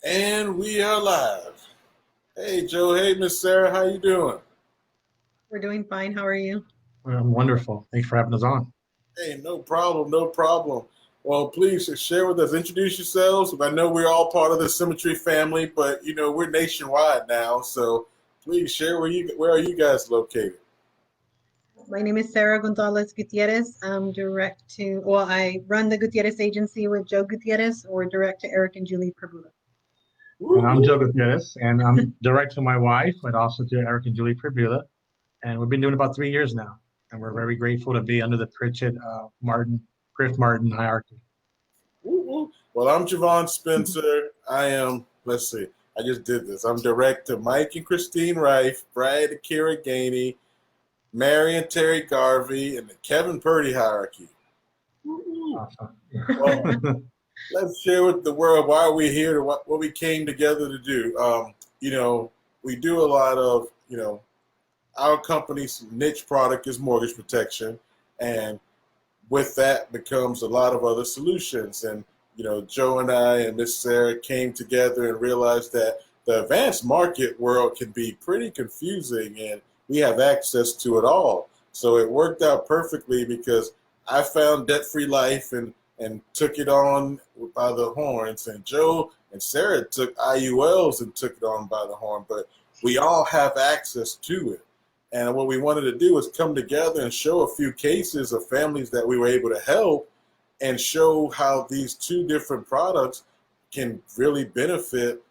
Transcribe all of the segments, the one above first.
And we are live. Hey Joe, hey Miss Sarah, how you doing? We're doing fine. How are you? Wonderful. Thanks for having us on. Hey, no problem, no problem. Well, please share with us, introduce yourselves. I know we're all part of the Symmetry family, but we're nationwide now, so please share where are you guys located? My name is Sarah Gonzalez Gutierrez. I run the Gutierrez agency with Joe Gutierrez, or direct to Eric and Julie Perbuda. And I'm Woo-hoo. Joe Gutierrez, and I'm direct to my wife, but also to Eric and Julie Pribula. And we've been doing it about 3 years now. And we're very grateful to be under the Pritchett Griff Martin hierarchy. Woo-hoo. Well, I'm Javon Spencer. I am, let's see, I just did this. I'm direct to Mike and Christine Rife, Brad and Kira Gainey, Mary and Terry Garvey, and the Kevin Purdy hierarchy. Woo-hoo. Well, Awesome. let's share with the world why we're here, to what we came together to do. We do a lot of, our company's niche product is mortgage protection, and with that becomes a lot of other solutions. And Joe and I and Miss Sarah came together and realized that the advanced market world can be pretty confusing, and we have access to it all. So it worked out perfectly because I found debt free life and took it on by the horns, and Joe and Sarah took IULs and took it on by the horn. But we all have access to it. And what we wanted to do was come together and show a few cases of families that we were able to help, and show how these two different products can really benefit,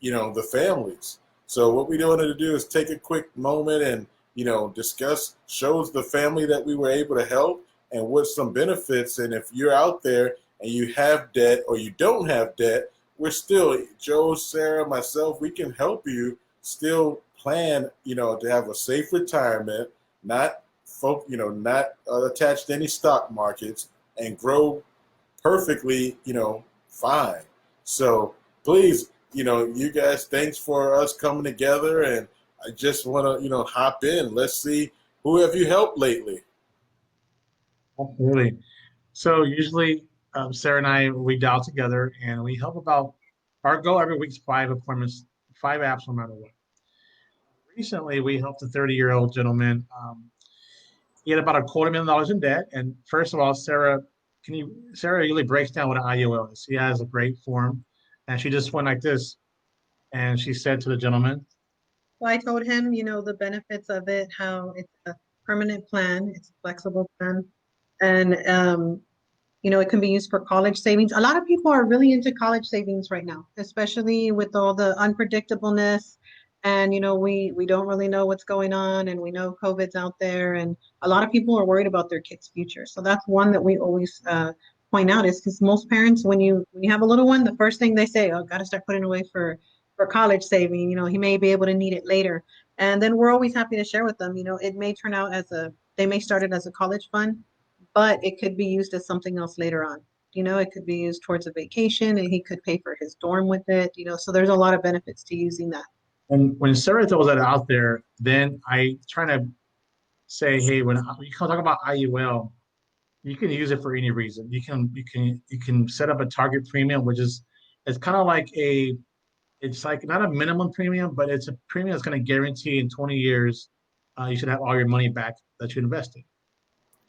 the families. So what we wanted to do is take a quick moment and, discuss, shows the family that we were able to help and what some benefits. And if you're out there and you have debt or you don't have debt, we're still, Joe, Sarah, myself, we can help you still plan, to have a safe retirement, not not attached to any stock markets, and grow perfectly, fine. So please, you guys, thanks for us coming together. And I just want to, hop in. Let's see, who have you helped lately? Absolutely. So usually Sarah and I, we dial together and we help about, our goal every week's 5 appointments, 5 apps no matter what. Recently, we helped a 30-year-old gentleman. He had about $250,000 in debt. And first of all, Sarah usually breaks down what an IUL is. She has a great form, and she just went like this. And she said to the gentleman, Well, I told him, the benefits of it, how it's a permanent plan, it's a flexible plan, and it can be used for college savings. A lot of people are really into college savings right now, especially with all the unpredictableness. And we don't really know what's going on, and we know COVID's out there, and a lot of people are worried about their kids' future. So that's one that we always point out, is because most parents, when you have a little one, the first thing they say, "Oh, got to start putting away for college saving. He may be able to need it later." And then we're always happy to share with them. It may turn out they may start it as a college fund, but it could be used as something else later on. It could be used towards a vacation, and he could pay for his dorm with it. So there's a lot of benefits to using that. and when Sarah throws that out there, then I try to say, hey, when you talk about IUL, you can use it for any reason. You can set up a target premium, which is it's kind of like it's like not a minimum premium, but it's a premium that's going to guarantee in 20 years you should have all your money back that you invested.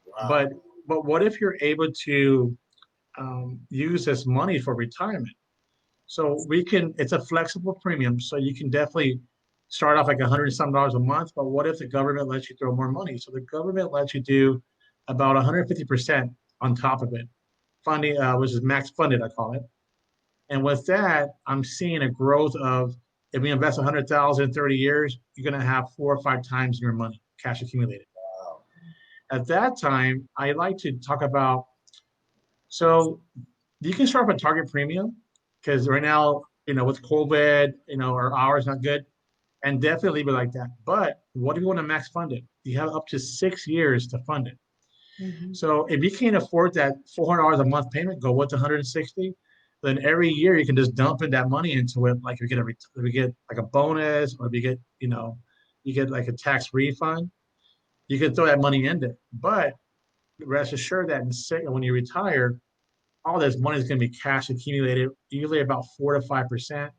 Wow. But but what if you're able to use this money for retirement? So it's a flexible premium. So you can definitely start off like $100 some a month. But what if the government lets you throw more money? So the government lets you do about 150% on top of it, funding, which is max funded, I call it. And with that, I'm seeing a growth of, if you invest 100,000 in 30 years, you're going to have 4 or 5 times your money, cash accumulated. Wow. At that time, I like to talk about, so you can start with a target premium because right now, with COVID, our hours not good, and definitely leave it like that. But what if you want to max fund it? You have up to 6 years to fund it. Mhm. So if you can't afford that $400 a month payment, go with 160. Then every year you can just dump in that money into it. Like if you get like a bonus, or if you get like a tax refund, you can throw that money in there. But rest assured that when you retire, all this money is going to be cash accumulated, usually about 4 to 5%.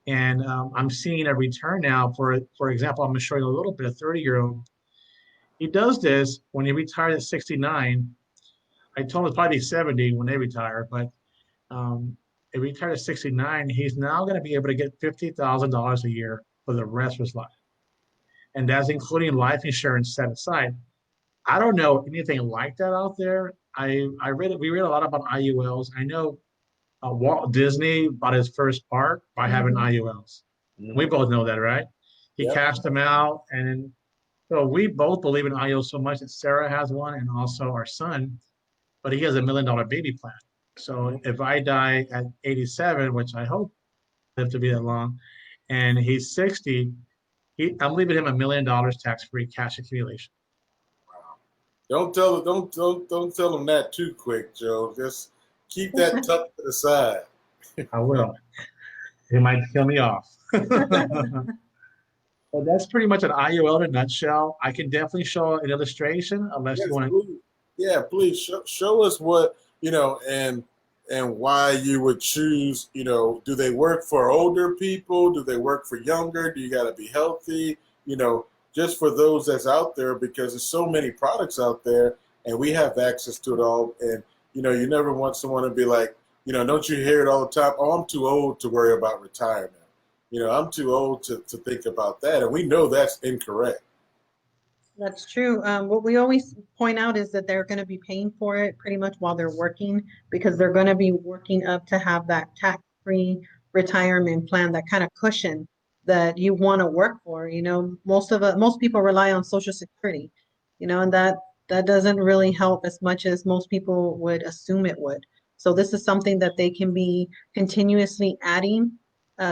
And I'm seeing a return now. For example, I'm going to show you a little bit. A 30-year-old, he does this when he retired at 69. I told him it's probably 70 when they retire, but he retired at 69. He's now going to be able to get $50,000 a year for the rest of his life, and that's including life insurance set aside. I don't know anything like that out there. We read a lot about IULs. I know Walt Disney bought his first park by having Mhm. IULs. We Mhm. both know that, right? He Yep. cashed them out, and so we both believe in IULs so much that Sarah has one, and also our son. But he has $1 million baby plan. So Mhm. if I die at 87, which I hope I live to be that long, and he's 60, I'm leaving him $1 million tax-free cash accumulation. Don't tell them that too quick, Joe. Just keep that tucked to the side. I will. He might kill me off. But that's pretty much an IUL in a nutshell. I can definitely show an illustration unless you Yes, want to. please. Yeah, please show us what and why you would choose. Do they work for older people? Do they work for younger? Do you got to be healthy? Just for those that's out there, because there's so many products out there, and we have access to it all. And you never want someone to be like, don't you hear it all the time? Oh, I'm too old to worry about retirement. I'm too old to think about that, and we know that's incorrect. That's true. What we always point out is that they're going to be paying for it pretty much while they're working because they're going to be working up to have that tax-free retirement plan, that kind of cushion that you want to work for. Most people rely on Social Security, and that doesn't really help as much as most people would assume it would. So this is something that they can be continuously adding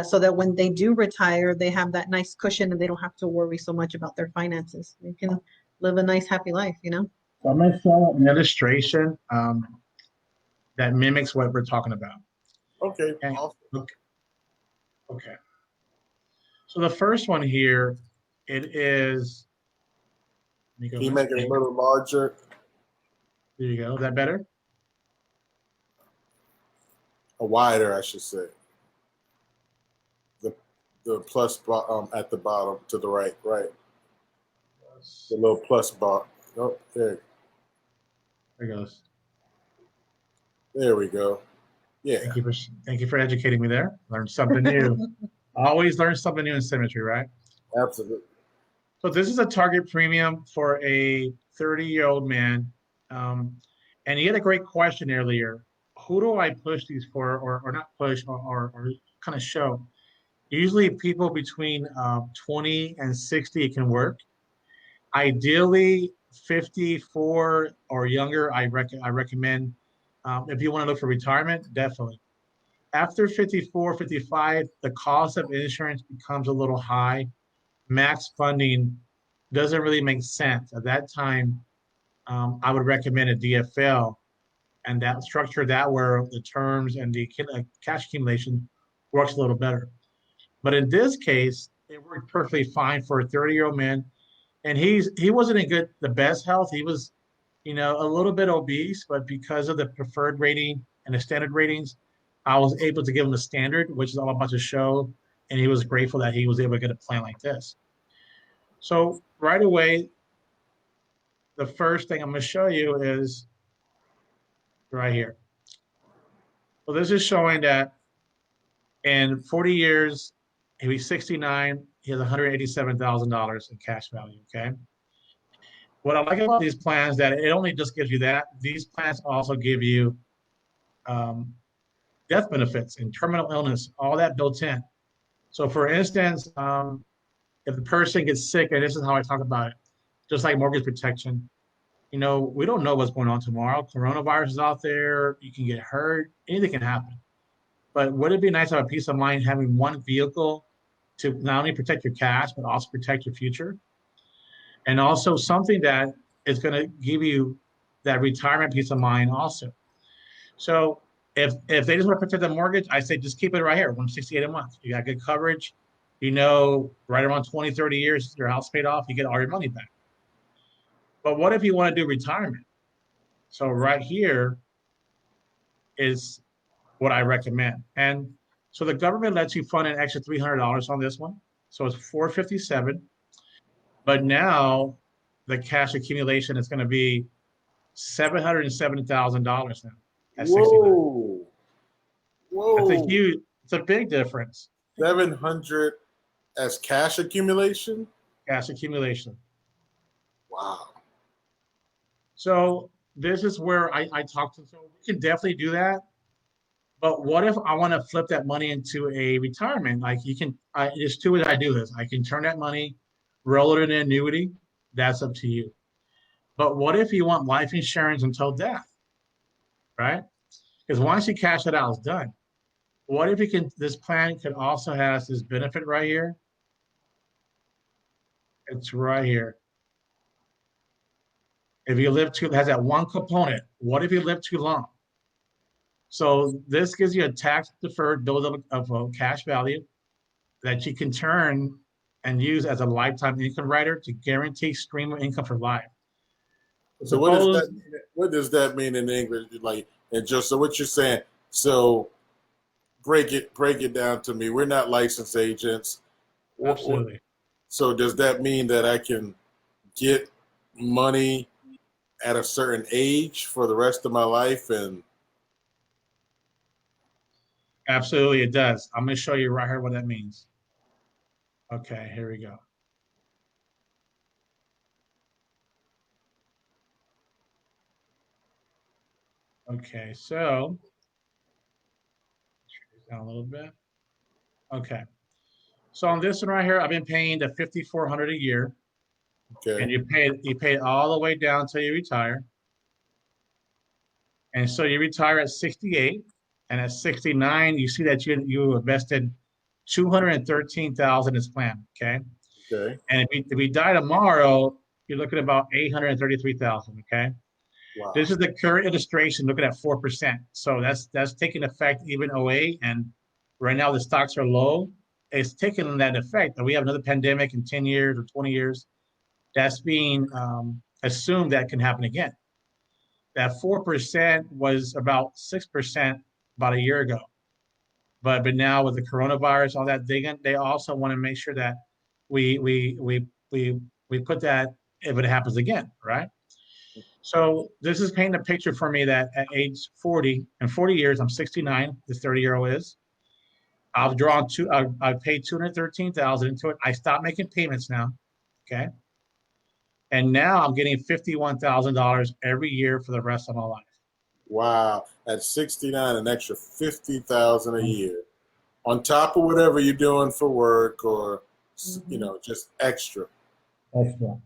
so that when they do retire, they have that nice cushion and they don't have to worry so much about their finances. They can live a nice, happy life. So I'm going to show an illustration that mimics what we're talking about. Okay, Okay. awesome. Okay. So the first one here, it is. Let me go Can you back. make it a little larger? There you go. Is that better? Or wider, I should say. The the plus at the bottom to the right, the little plus bar. Oh, There it goes. there we go. Yeah, Thank you for educating me there. Learned something new. Always learn something new in symmetry, right? absolutely. So this is a target premium for a 30-year-old man. Um, and he had a great question earlier. Who do I push these for, or not push, or kind of show? Usually people between 20 and 60 can work. Ideally, 54 or younger, I recommend. If you want to look for retirement, definitely. After 54, 55, the cost of insurance becomes a little high. Max funding doesn't really make sense. At that time, I would recommend a DFL and that structure that where the terms and the cash accumulation works a little better. But in this case, it worked perfectly fine for a 30-year-old man. And he wasn't in the best health. He was, a little bit obese, but because of the preferred rating and the standard ratings, I was able to give him the standard, which is all about to show. And he was grateful that he was able to get a plan like this. So right away, the first thing I'm going to show you is right here. So this is showing that in 40 years, he'll be 69. He has $187,000 in cash value. Okay. What I like about these plans that it only just gives you that. These plans also give you um, death benefits and terminal illness, all that built in. So, for instance, if the person gets sick, and this is how I talk about it, just like mortgage protection, we don't know what's going on tomorrow. Coronavirus is out there. You can get hurt. Anything can happen. But would it be nice to have a peace of mind having one vehicle to not only protect your cash, but also protect your future? And also something that is going to give you that retirement peace of mind also. So if they just want to protect the mortgage, I say just keep it right here, 168 a month. You got good coverage. Right around 20, 30 years, your house paid off, you get all your money back. But what if you want to do retirement? So right here is what I recommend. And so the government lets you fund an extra $300 on this one. So it's 457. But now the cash accumulation is going to be $707,000 now at 69. Whoa. That's a Whoa. huge, it's a big difference. 700 as cash accumulation? Cash accumulation. Wow. So this is where I talk to, so we can definitely do that. But what if I want to flip that money into a retirement? Like there's two ways I do this. I can turn that money, roll it in an annuity. That's up to you. But what if you want life insurance until death, right? Because once you cash it out, it's done. What if this plan could also has this benefit right here? It's right here. If you live too, it has that one component. What if you live too long? So this gives you a tax deferred buildup of cash value that you can turn and use as a lifetime income rider to guarantee stream of income for life. So what does Suppose that mean? What does that mean in English? Like, and just so what you're saying. So break it down to me. We're not licensed agents. absolutely, So does that mean that I can get money at a certain age for the rest of my life? And absolutely, it does. I'm going to show you right here what that means. Okay, here we go. Okay, so down a little bit. Okay, so on this one right here, I've been paying the 5,400 a year, and okay, you pay it all the way down until you retire. And so you retire at 68, and at 69, you see that you invested 213,000 in this plan. Okay, okay, and if we die tomorrow, you're looking at about 833,000. Okay, this wow, is the current illustration looking at 4%. So that's taking effect even '08, and right now the stocks are low. It's taking that effect, and we have another pandemic in 10 years or 20 years. That's being assumed that can happen again. That 4% was about 6% about a year ago. But now with the coronavirus, all that, they also want to make sure that we we we we we put that if it happens again, right? So this is painting a picture for me that at age 40, in 40 years, I'm 69, this 30-year-old is. I've paid 213,000 into it. I stopped making payments now. Okay. And now I'm getting $51,000 every year for the rest of my life. wow. At 69, an extra 50,000 a Mhm. year on top of whatever you're doing for work, or Mhm. just extra. Excellent.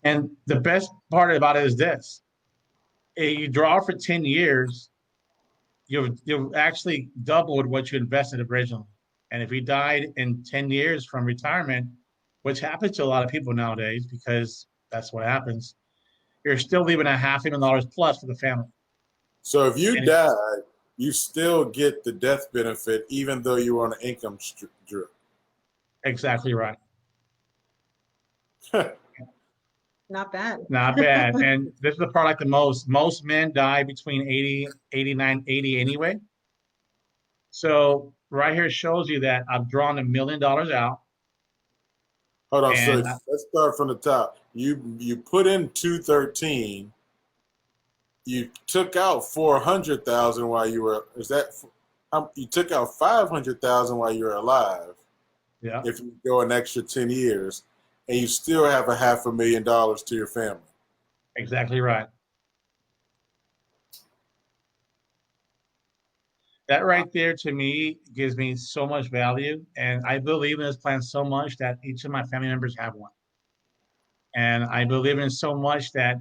And the best part about it is this: you draw for 10 years, you've actually doubled what you invested originally. And if you died in 10 years from retirement, which happens to a lot of people nowadays because that's what happens, you're still leaving a $500,000 plus for the family. So if you And die, you still get the death benefit, even though you're on an income drip. exactly right. Not bad. Not bad. And this is the part I like the most. Most men die between 80, 89, 80 anyway. So right here shows you that I've drawn $1 million out. Hold on. So And let's start from the top. You put in 213. You took out 400,000 while you were. Is that you took out 500,000 while you were alive? yeah, If you go an extra 10 years, and you still have a $500,000 to your family. exactly right. That Wow. right there to me gives me so much value. And I believe in this plan so much that each of my family members have one. And I believe in it so much that,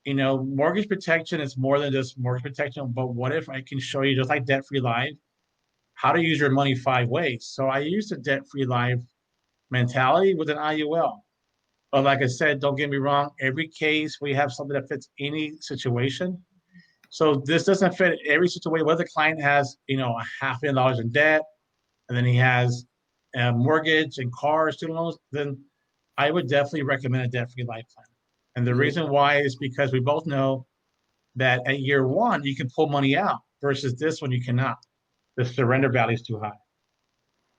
mortgage protection is more than just mortgage protection. But what if I can show you, just like debt free life, how to use your money 5 ways? So I use the debt free life mentality with an IUL. But like I said, don't get me wrong, every case we have something that fits any situation. So this doesn't fit every situation. Whether the client has, a $500,000 in debt, and then he has a mortgage and car student loans, then I would definitely recommend a debt-free life plan. And the Mhm. reason why is because we both know that at year one you can pull money out versus this one you cannot. The surrender value is too high.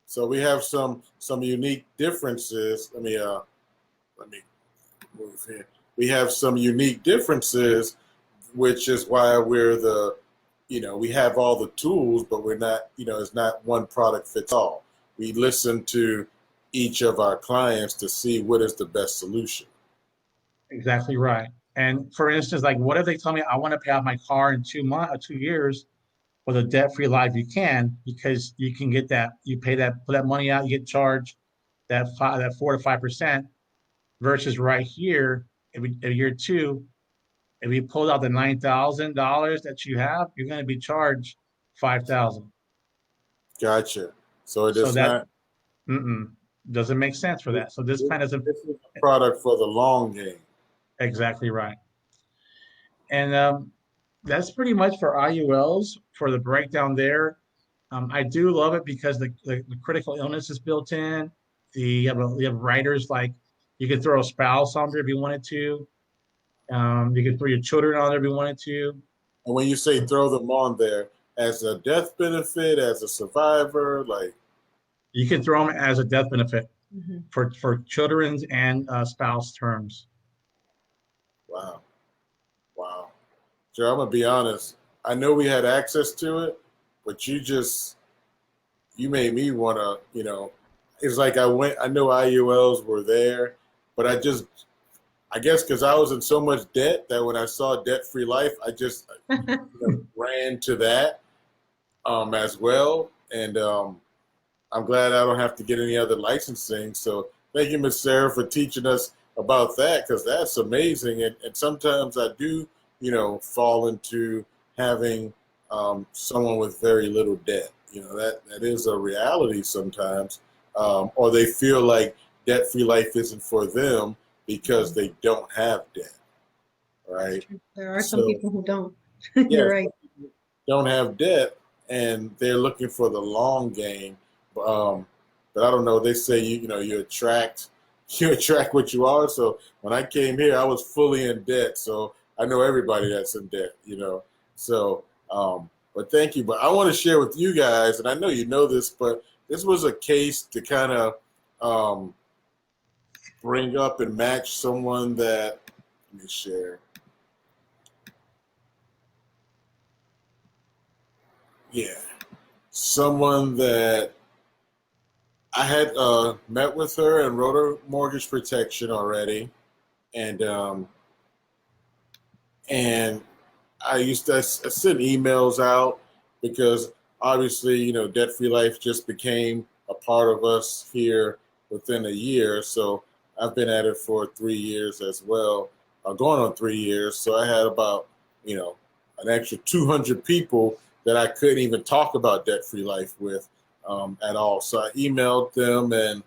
So we have some unique differences. Let me move here. We have some unique differences, which is why we're we have all the tools, but we're not, it's not one product fits all. We listen to each of our clients to see what is the best solution. Exactly right. And for instance, like what if they tell me I want to pay off my car in 2 months or 2 years with a debt-free life? You can, because you can get that, you pay that, put that money out, you get charged that 4 to 5%, versus right here, if year two, if you pulled out the $9,000 that you have, you're going to be charged 5,000. Gotcha. So it So is that not. doesn't make sense for that. So this plan doesn't. This is a product for the long game. Exactly right. And that's pretty much for IULs for the breakdown there. I do love it because the critical illness is built in. You have riders like you could throw a spouse on there if you wanted to. You could throw your children on there if you wanted to. And when you say throw them on there as a death benefit, as a survivor, like You can throw them as a death benefit Mhm. for children's and spouse terms. wow, wow. Joe, I'm gonna be honest. I know we had access to it, but you made me wanna, it's like I know IULs were there, but I guess because I was in so much debt that when I saw debt free life, I just ran to that as well. And I'm glad I don't have to get any other licensing. So thank you, Ms. Sarah, for teaching us about that, because that's amazing. And sometimes I do, fall into having someone with very little debt. That is a reality sometimes. Or they feel like debt-free life isn't for them because they don't have debt, right? There are some So, people who don't. yeah, You're right. don't have debt and they're looking for the long game. But I don't know. They say you attract you attract what you are. So when I came here, I was fully in debt. So I know everybody that's in debt. So but thank you. But I want to share with you guys, and I know you know this, but this was a case to kind of bring up and match someone that let me share. Yeah, someone that I had met with her and wrote her mortgage protection already, and and I sent emails out because obviously debt free life just became a part of us here within a year. So I've been at it for 3 years as well, going on 3 years. So I had about an extra 200 people that I couldn't even talk about debt free life with at all. So I emailed them and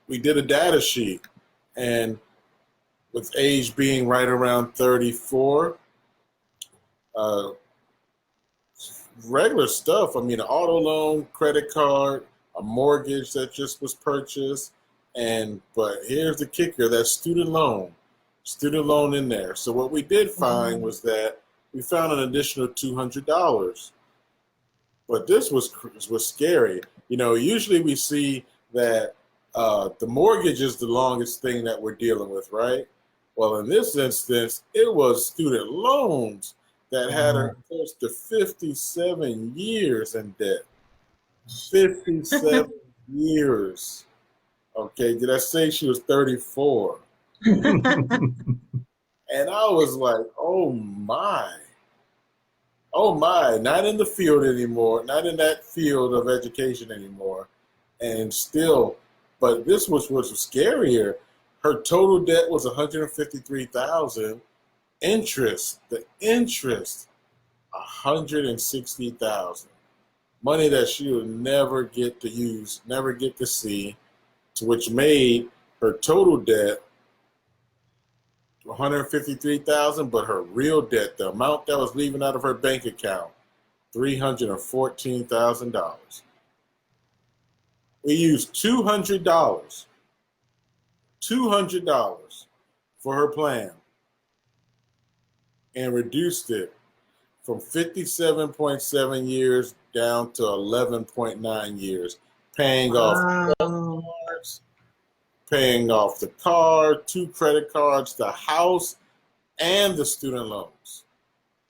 we did a data sheet. And with age being right around 34, uh, regular stuff. I mean, an auto loan, credit card, a mortgage that just was purchased, but here's the kicker: that student loan in there. So what we did find was that we found an additional $200. But this was scary. Usually we see that the mortgage is the longest thing that we're dealing with, right? Well, in this instance, it was student loans that had her close to 57 years in debt. 57 years. Okay, did I say she was 34? And I was like, oh my. Oh my, not in the field anymore, not in that field of education anymore. And still, but this was scarier. Her total debt was 153,000. The interest 160,000. Money that she would never get to use, never get to see, to which made her total debt 153,000, but her real debt, the amount that was leaving out of her bank account, $314,000. We used $200 for her plan. and reduced it from 57.7 years down to 11.9 years, paying off Wow. cards, paying off the car, 2 credit cards, the house, and the student loans.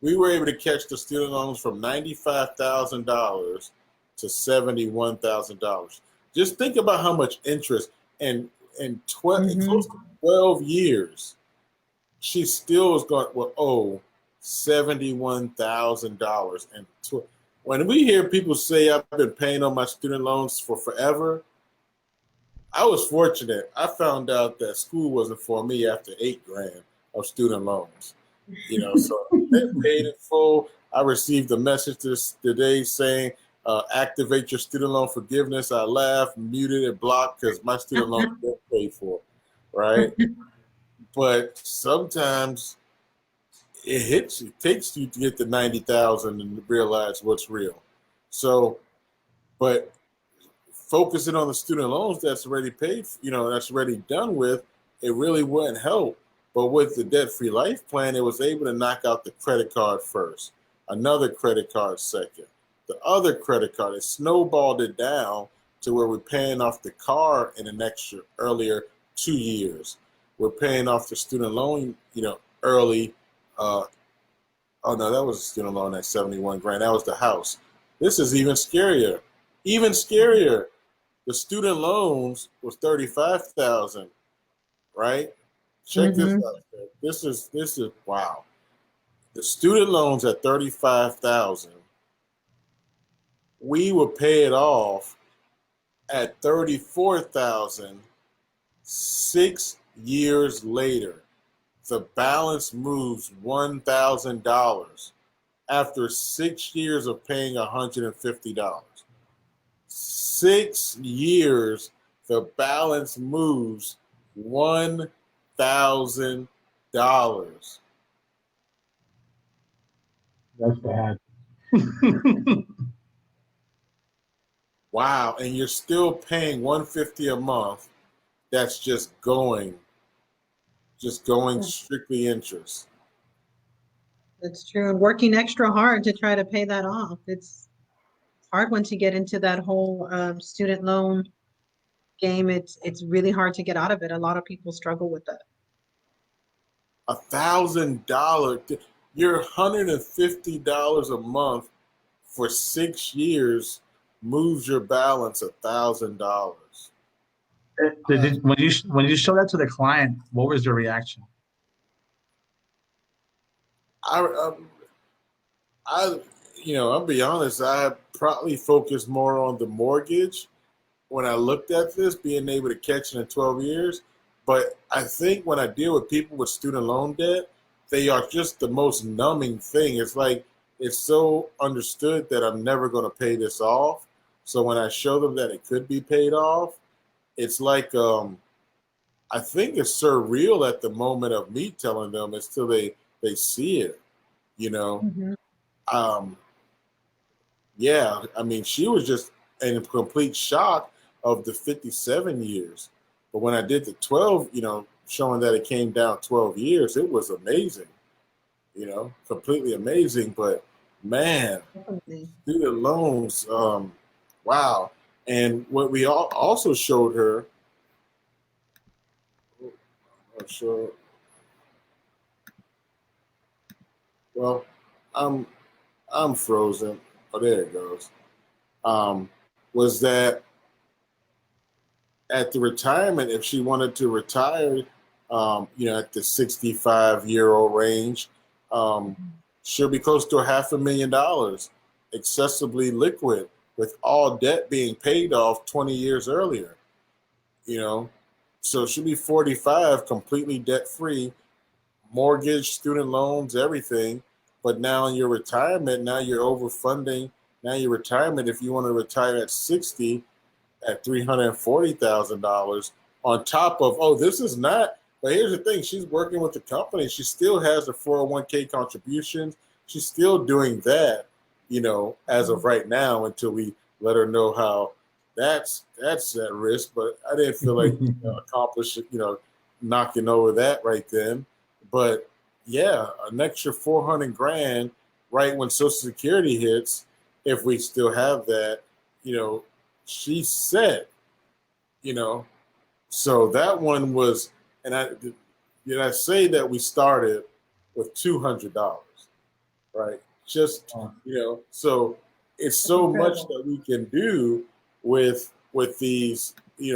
We were able to catch the student loans from $95,000 to $71,000. Just think about how much interest in 12, Mm-hmm. close to 12 years, she still is going to owe $71,000. And when we hear people say I've been paying on my student loans for forever, I was fortunate. I found out that school wasn't for me after $8,000 of student loans. So they paid in full. I received a message today saying, activate your student loan forgiveness. I laughed, muted, and blocked because my student loan didn't pay for, right? But sometimes it hits you, it takes you to get to 90,000 and realize what's real. So, but focusing on the student loans that's already paid, that's already done with, it really wouldn't help. But with the debt-free life plan, it was able to knock out the credit card first, another credit card second, the other credit card. It snowballed it down to where we're paying off the car in an extra earlier 2 years. We're paying off the student loan, early. Oh no, that was a student loan at 71 grand. That was the house. This is even scarier. Even scarier. The student loans was 35,000, right? Check this Mm-hmm. out. This is wow. The student loans at 35,000, we will pay it off at 34,000 6 years later. The balance moves $1,000 after 6 years of paying $150. 6 years, the balance moves $1,000. That's bad. Wow, and you're still paying $150 a month. That's just going strictly interest. That's true. And working extra hard to try to pay that off. It's hard once you get into that whole student loan game. It's really hard to get out of it. A lot of people struggle with that. $1,000. You're $150 a month for 6 years moves your balance $1,000. When you show that to the client, what was their reaction? I, um, I, I'll be honest. I probably focused more on the mortgage when I looked at this, being able to catch it in 12 years. But I think when I deal with people with student loan debt, they are just the most numbing thing. It's like it's so understood that I'm never going to pay this off. So when I show them that it could be paid off, it's like I think it's surreal at the moment of me telling them until they see it. You know, Mm-hmm. um, yeah. I mean, she was just in complete shock of the 57 years. But when I did the 12, showing that it came down 12 years, it was amazing. Completely amazing. But man, Definitely. student loans, wow. And what we also showed her, I'm sure. Well, I'm I'm frozen. Oh, there it goes. Um, was that at the retirement, if she wanted to retire, at the 65-year-old range, um, she'll be close to $500,000, accessibly liquid, with all debt being paid off 20 years earlier. You know, so she'll be 45, completely debt free, mortgage, student loans, everything. But now in your retirement, now you're overfunding. Now your retirement, if you want to retire at 60, at $340,000 on top of, this is not, but here's the thing, she's working with the company. She still has the 401k contributions. She's still doing that, as of right now until we let her know how that's at risk. But I didn't feel like accomplish, knocking over that right then. But yeah, an extra 400 grand right when Social Security hits, if we still have that, you know, she said, you know, so that one was, and I say that we started with $200, right? Just, Oh, so it's That's so much incredible. that we can do with these,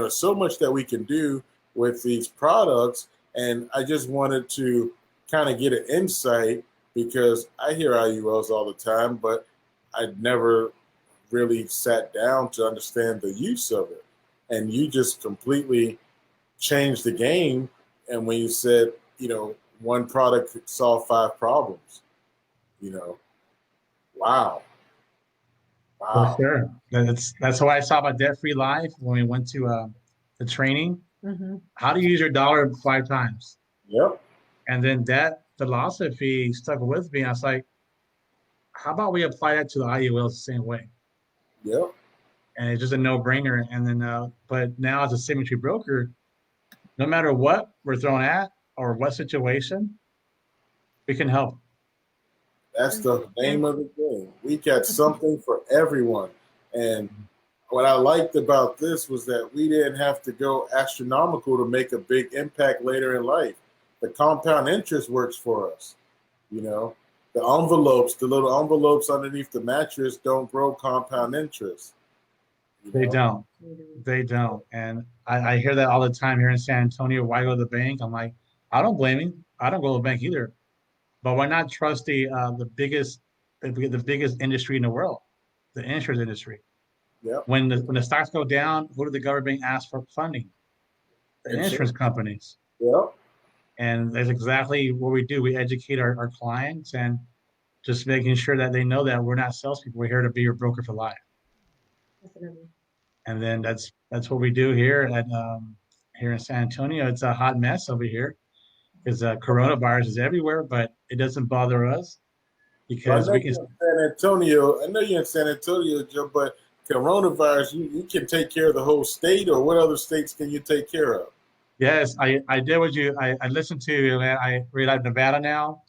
so much that we can do with these products. And I just wanted to kind of get an insight because I hear IULs all the time, but I'd never really sat down to understand the use of it. And you just completely changed the game. And when you said, one product could solve five problems, you know, wow, for wow, sure. That's why I saw about Debt Free Life when we went to the training. Hmm. How to use your dollar 5 times. yep, And then that philosophy stuck with me. I was like, how about we apply that to the IUL the same way? yep, And it's just a no-brainer. And then, but now as a signature broker, no matter what we're thrown at or what situation, we can help. that's the And name of the game. We got something for everyone. And what I liked about this was that we didn't have to go astronomical to make a big impact later in life. The compound interest works for us. You know, the envelopes, the little envelopes underneath the mattress don't grow compound interest. You They know, don't. They don't. And I hear that all the time here in San Antonio. Why go to the bank? I'm like, I don't blame you. I don't go to the bank either. But why not trust the biggest industry in the world, the insurance industry? yep, When the stocks go down, who do the government ask for funding? The insurance insurance, companies. yep. And that's exactly what we do. We educate our clients and just making sure that they know that we're not salespeople. We're here to be your broker for life. definitely. And then that's what we do here at here in San Antonio. It's a hot mess over here because coronavirus is everywhere, but it doesn't bother us Well, because we can. I know you're in San Antonio, Joe, but coronavirus, you can take care of the whole state, or what other states can you take care of? Yes, I did what I listened to you, and I realize Nevada now.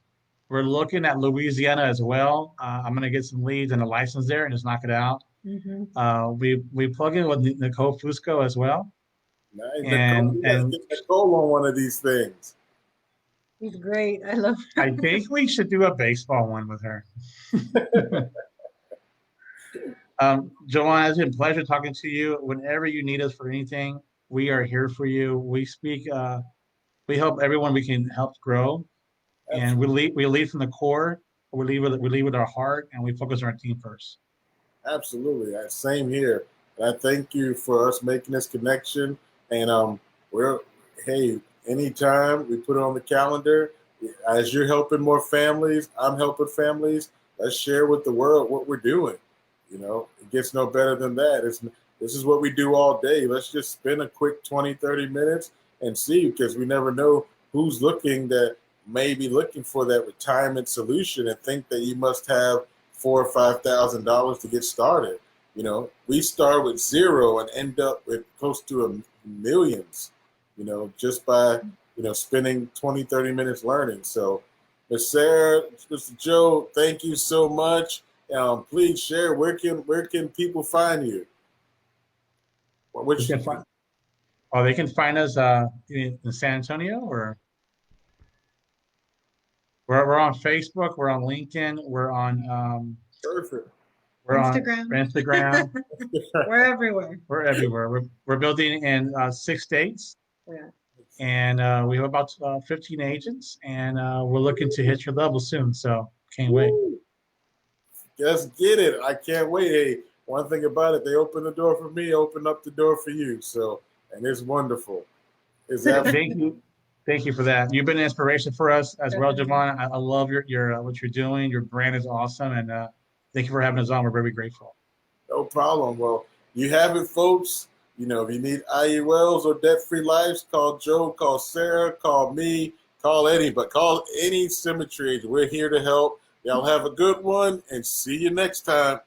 We're looking at Louisiana as well. I'm gonna get some leads and a license there and just knock it out. Hmm. We plug in with Nicole Fusco as well, Nice. Nicole, and you got to and get Nicole on one of these things. He's great. I love her. I think we should do a baseball one with her. Joanne, it's been a pleasure talking to you. Whenever you need us for anything, we are here for you. We help everyone we can help grow, and Absolutely. we lead from the core. We lead with our heart, and we focus on our team first. Absolutely. Same here. And I thank you for us making this connection. And we're hey, anytime we put it on the calendar, as you're helping more families, I'm helping families. Let's share with the world what we're doing. It gets no better than that. This is what we do all day. Let's just spend a quick 20, 30 minutes and see, because we never know who's looking that may be looking for that retirement solution and think that you must have $4,000 or $5,000 to get started. We start with zero and end up with close to millions, just by, spending 20, 30 minutes learning. So, Ms. Sarah, Mr. Joe, thank you so much. Please share, where can people find you? You Which can find, they can find us in San Antonio, or we're on Facebook, we're on LinkedIn, Perfect. we're on Instagram. Instagram, We're everywhere. we're everywhere. We're building in 6 states, Yeah. and we have about 15 agents, and we're looking to hit your level soon. So can't wait. Woo. Let's get it. I can't wait. Hey, one thing about it, they open the door for me, open up the door for you. So, and it's wonderful. It's absolutely Thank you for that. You've been an inspiration for us as well, Definitely. Javon. I love your what you're doing. Your brand is awesome, and thank you for having us on. We're very grateful. no problem. Well, you have it, folks. If you need IULs or debt-free lives, call Joe, call Sarah, call me, call anybody, call any Symmetry agent. We're here to help. Y'all have a good one, and see you next time.